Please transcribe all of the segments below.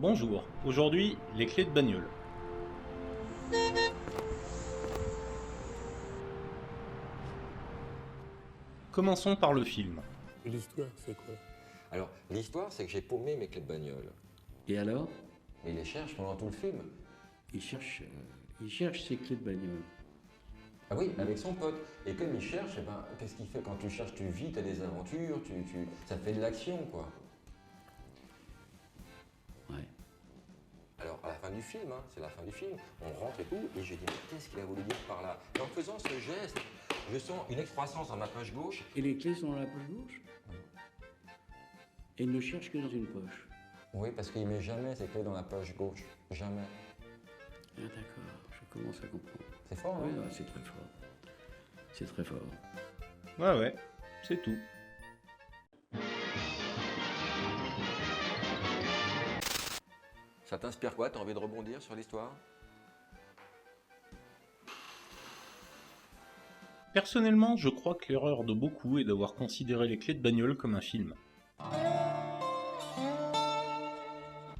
Bonjour, aujourd'hui, les clés de bagnole. Commençons par le film. Et l'histoire, c'est quoi? Alors, l'histoire, c'est que j'ai paumé mes clés de bagnole. Et alors? Mais il les cherche pendant tout le film. Il cherche ses clés de bagnole. Ah oui, avec son pote. Et comme il cherche, eh ben, qu'est-ce qu'il fait quand tu cherches? Tu vis, t'as des aventures, ça fait de l'action, quoi. Ouais. Alors, à la fin du film, c'est la fin du film, on rentre et tout, et je dis, mais qu'est-ce qu'il a voulu dire par là? Et en faisant ce geste, je sens une excroissance dans ma poche gauche. Et les clés sont dans la poche gauche? Et il ne cherche que dans une poche. Oui, parce qu'il met jamais ses clés dans la poche gauche. Jamais. Ah d'accord, je commence à comprendre. C'est fort, Oui, hein? c'est très fort. C'est très fort. Ouais, c'est tout. Ça t'inspire quoi? T'as envie de rebondir sur l'histoire? Personnellement, je crois que l'erreur de beaucoup est d'avoir considéré les clés de bagnole comme un film.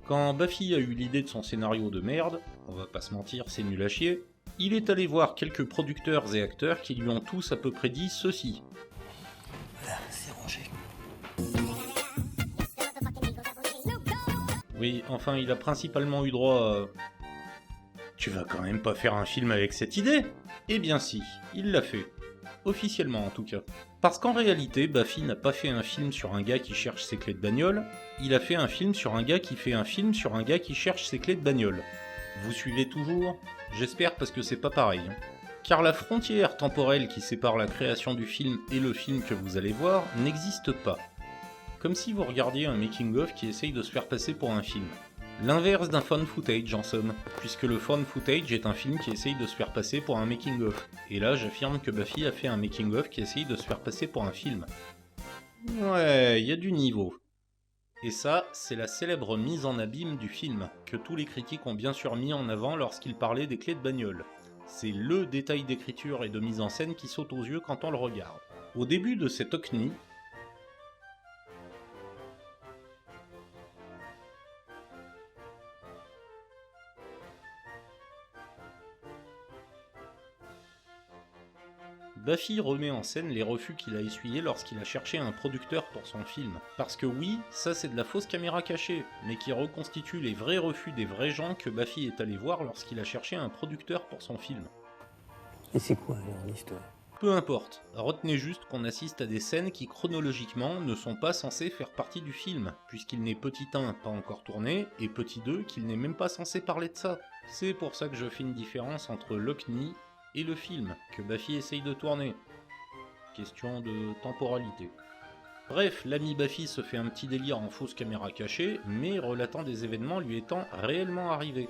Quand Baffy a eu l'idée de son scénario de merde, on va pas se mentir, c'est nul à chier, il est allé voir quelques producteurs et acteurs qui lui ont tous à peu près dit ceci. Là, c'est rangé. Oui, enfin, il a principalement eu droit à... Tu vas quand même pas faire un film avec cette idée? Eh bien si, il l'a fait. Officiellement en tout cas. Parce qu'en réalité, Baffy n'a pas fait un film sur un gars qui cherche ses clés de bagnole, il a fait un film sur un gars qui fait un film sur un gars qui cherche ses clés de bagnole. Vous suivez toujours? J'espère parce que c'est pas pareil. Car la frontière temporelle qui sépare la création du film et le film que vous allez voir n'existe pas. Comme si vous regardiez un making-of qui essaye de se faire passer pour un film. L'inverse d'un found footage en somme, puisque le found footage est un film qui essaye de se faire passer pour un making-of. Et là, j'affirme que Baffy a fait un making-of qui essaye de se faire passer pour un film. Ouais, il y a du niveau. Et ça, c'est la célèbre mise en abîme du film, que tous les critiques ont bien sûr mis en avant lorsqu'ils parlaient des clés de bagnole. C'est LE détail d'écriture et de mise en scène qui saute aux yeux quand on le regarde. Au début de cet OCNI, Baffy remet en scène les refus qu'il a essuyés lorsqu'il a cherché un producteur pour son film. Parce que oui, ça c'est de la fausse caméra cachée, mais qui reconstitue les vrais refus des vrais gens que Baffy est allé voir lorsqu'il a cherché un producteur pour son film. Et c'est quoi alors l'histoire? Peu importe, retenez juste qu'on assiste à des scènes qui chronologiquement ne sont pas censées faire partie du film, puisqu'il n'est petit 1 pas encore tourné, et petit 2 qu'il n'est même pas censé parler de ça. C'est pour ça que je fais une différence entre l'OCNI et le film que Baffy essaye de tourner. Question de temporalité. Bref, l'ami Baffy se fait un petit délire en fausse caméra cachée, mais relatant des événements lui étant réellement arrivés.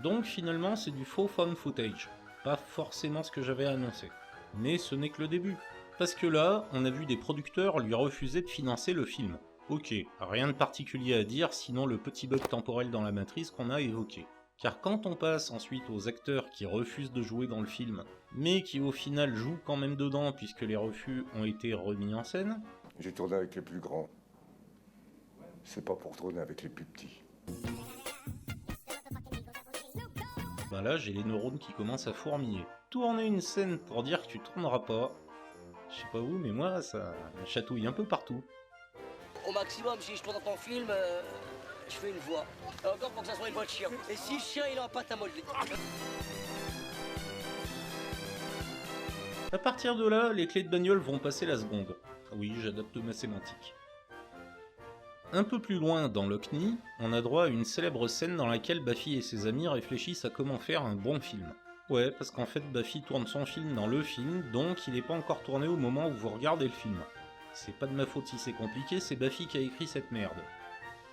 Donc finalement c'est du faux found footage, pas forcément ce que j'avais annoncé. Mais ce n'est que le début. Parce que là, on a vu des producteurs lui refuser de financer le film. Ok, rien de particulier à dire sinon le petit bug temporel dans la matrice qu'on a évoqué. Car quand on passe ensuite aux acteurs qui refusent de jouer dans le film, mais qui au final jouent quand même dedans puisque les refus ont été remis en scène... J'ai tourné avec les plus grands. C'est pas pour tourner avec les plus petits. Ben là, j'ai les neurones qui commencent à fourmiller. Tourner une scène pour dire que tu tourneras pas... Je sais pas où, mais moi, ça me chatouille un peu partout. Au maximum, si je tourne dans ton film, je fais une voix. Et encore pour que ça soit une voix de chien. Et si le chien il a un pâte à modeler. À partir de là, les clés de bagnole vont passer la seconde. Oui, j'adapte ma sémantique. Un peu plus loin dans l'OCNI, on a droit à une célèbre scène dans laquelle Baffy et ses amis réfléchissent à comment faire un bon film. Ouais, parce qu'en fait Baffy tourne son film dans le film, donc il n'est pas encore tourné au moment où vous regardez le film. C'est pas de ma faute si c'est compliqué, c'est Baffy qui a écrit cette merde.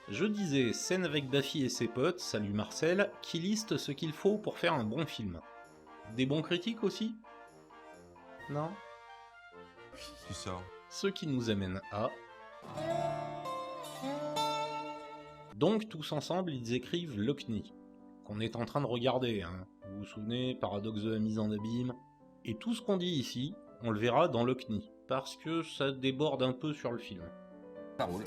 Je disais, scène avec Baffy et ses potes, salut Marcel, qui listent ce qu'il faut pour faire un bon film. Des bons critiques aussi? Non? C'est ça. Ce qui nous amène à... Donc tous ensemble ils écrivent l'OCNI, qu'on est en train de regarder, hein. Vous vous souvenez, paradoxe de la mise en abîme. Et tout ce qu'on dit ici, on le verra dans l'OCNI, parce que ça déborde un peu sur le film. Ça roule.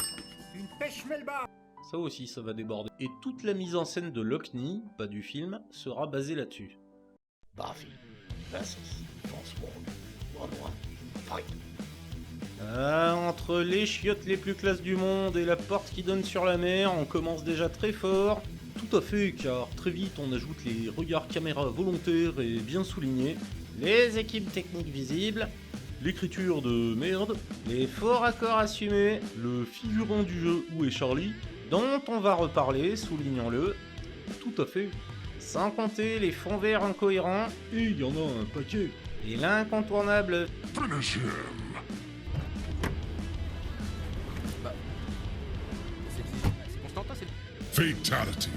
Une pêche melba. Ça aussi, ça va déborder. Et toute la mise en scène de Lockney, pas du film, sera basée là-dessus. Buffy versus Transformers. One, fight. Ah, entre les chiottes les plus classes du monde et la porte qui donne sur la mer, on commence déjà très fort. Tout à fait, car très vite on ajoute les regards caméra volontaires et bien soulignés, les équipes techniques visibles, l'écriture de merde, les faux raccords assumés, le figurant du jeu Où est Charlie, dont on va reparler, soulignons-le. Tout à fait. Sans compter les fonds verts incohérents, et il y en a un paquet. Et l'incontournable Finish him. C'est Constantin, c'est... Fatality.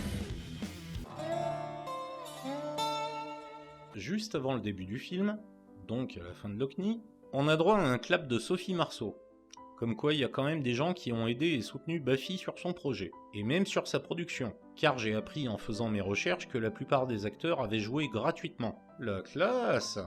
juste avant le début du film, donc à la fin de Lockney, on a droit à un clap de Sophie Marceau. Comme quoi il y a quand même des gens qui ont aidé et soutenu Buffy sur son projet, et même sur sa production, car j'ai appris en faisant mes recherches que la plupart des acteurs avaient joué gratuitement. La classe!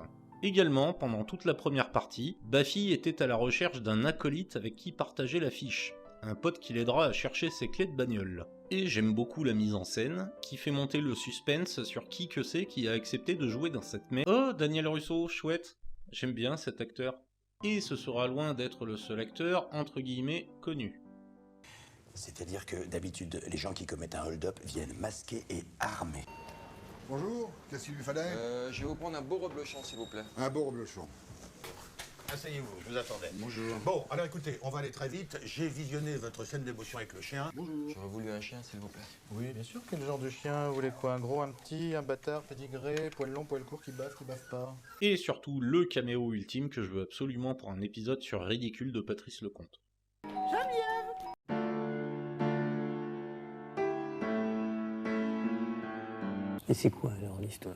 Également, pendant toute la première partie, Buffy était à la recherche d'un acolyte avec qui partager l'affiche, un pote qui l'aidera à chercher ses clés de bagnole. Et j'aime beaucoup la mise en scène, qui fait monter le suspense sur qui que c'est qui a accepté de jouer dans cette merde. Oh, Daniel Russo, chouette! J'aime bien cet acteur. Et ce sera loin d'être le seul acteur, entre guillemets, connu. C'est-à-dire que d'habitude, les gens qui commettent un hold-up viennent masqués et armés. Bonjour, qu'est-ce qu'il lui fallait? Je vais vous prendre un beau reblochon, s'il vous plaît. Un beau reblochon. Asseyez-vous, je vous attendais. Bonjour. Bon, alors écoutez, on va aller très vite. J'ai visionné votre scène d'émotion avec le chien. Bonjour. J'aurais voulu un chien, s'il vous plaît. Oui, bien sûr. Quel genre de chien? Vous voulez quoi? Un gros, un petit, un bâtard, pédigré, poil long, poil court, qui bave pas? Et surtout le caméo ultime que je veux absolument pour un épisode sur Ridicule de Patrice Lecomte. Et c'est quoi alors l'histoire?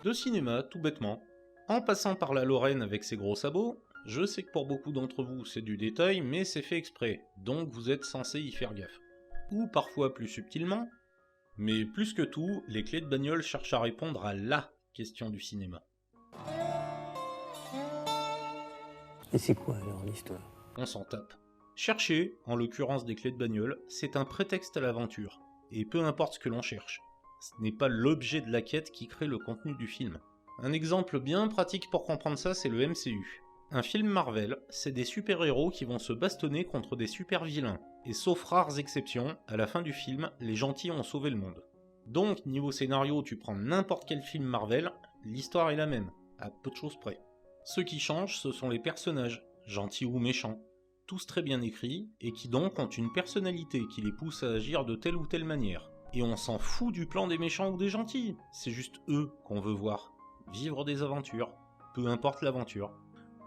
De cinéma, tout bêtement. En passant par la Lorraine avec ses gros sabots, je sais que pour beaucoup d'entre vous c'est du détail, mais c'est fait exprès, donc vous êtes censé y faire gaffe. Ou parfois plus subtilement, mais plus que tout, les clés de bagnole cherchent à répondre à LA question du cinéma. Et c'est quoi alors l'histoire? On s'en tape. Chercher, en l'occurrence des clés de bagnole, c'est un prétexte à l'aventure, et peu importe ce que l'on cherche. Ce n'est pas l'objet de la quête qui crée le contenu du film. Un exemple bien pratique pour comprendre ça, c'est le MCU. Un film Marvel, c'est des super-héros qui vont se bastonner contre des super-vilains. Et sauf rares exceptions, à la fin du film, les gentils ont sauvé le monde. Donc, niveau scénario, tu prends n'importe quel film Marvel, l'histoire est la même, à peu de choses près. Ce qui change, ce sont les personnages, gentils ou méchants, tous très bien écrits, et qui donc ont une personnalité qui les pousse à agir de telle ou telle manière. Et on s'en fout du plan des méchants ou des gentils, c'est juste eux qu'on veut voir. Vivre des aventures, peu importe l'aventure.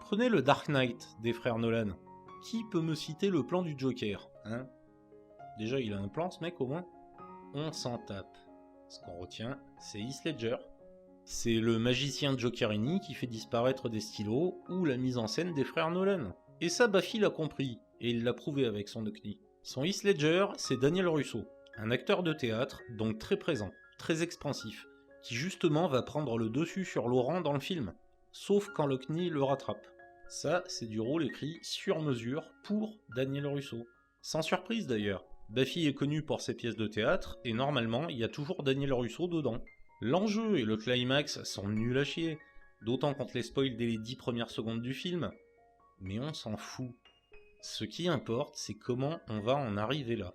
Prenez le Dark Knight des frères Nolan. Qui peut me citer le plan du Joker, hein? Déjà il a un plan ce mec au moins. On s'en tape. Ce qu'on retient, c'est Heath Ledger. C'est le magicien Jokerini qui fait disparaître des stylos, ou la mise en scène des frères Nolan. Et ça Buffy l'a compris, et il l'a prouvé avec son Lockney. Son Heath Ledger, c'est Daniel Russo. Un acteur de théâtre, donc très présent, très expansif, qui justement va prendre le dessus sur Laurent dans le film, sauf quand Lockney le rattrape. Ça, c'est du rôle écrit sur mesure pour Daniel Russo. Sans surprise d'ailleurs, Buffy est connu pour ses pièces de théâtre, et normalement, il y a toujours Daniel Russo dedans. L'enjeu et le climax sont nuls à chier, d'autant qu'on te les spoil dès les 10 premières secondes du film, mais on s'en fout. Ce qui importe, c'est comment on va en arriver là.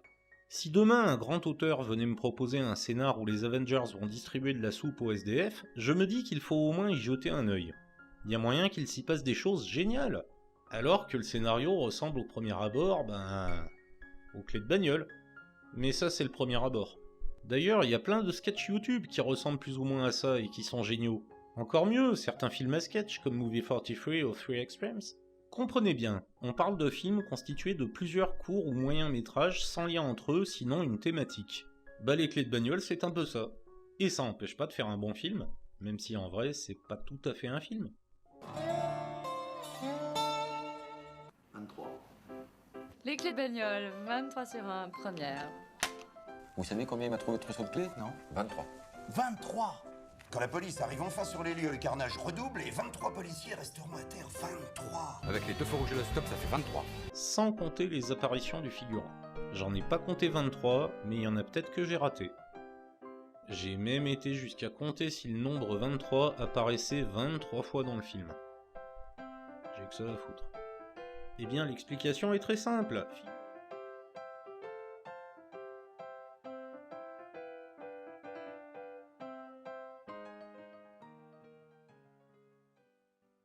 Si demain un grand auteur venait me proposer un scénar où les Avengers vont distribuer de la soupe au SDF, je me dis qu'il faut au moins y jeter un œil. Il y a moyen qu'il s'y passe des choses géniales. Alors que le scénario ressemble au premier abord, aux clés de bagnole. Mais ça c'est le premier abord. D'ailleurs, il y a plein de sketchs YouTube qui ressemblent plus ou moins à ça et qui sont géniaux. Encore mieux, certains films à sketch comme Movie 43 ou Three Extremes. Comprenez bien, on parle de films constitués de plusieurs courts ou moyens métrages sans lien entre eux, sinon une thématique. Les clés de bagnole, c'est un peu ça. Et ça n'empêche pas de faire un bon film, même si en vrai, c'est pas tout à fait un film. 23. Les clés de bagnole, 23 sur 1, première. Vous savez combien il m'a trouvé votre trousseau de clés? Non. 23. 23! Quand la police arrive enfin sur les lieux, le carnage redouble et 23 policiers resteront à terre. 23. Avec les 2 feux rouges et le stop, ça fait 23. Sans compter les apparitions du figurant. J'en ai pas compté 23, mais il y en a peut-être que j'ai raté. J'ai même été jusqu'à compter si le nombre 23 apparaissait 23 fois dans le film. J'ai que ça à foutre. Eh bien, l'explication est très simple.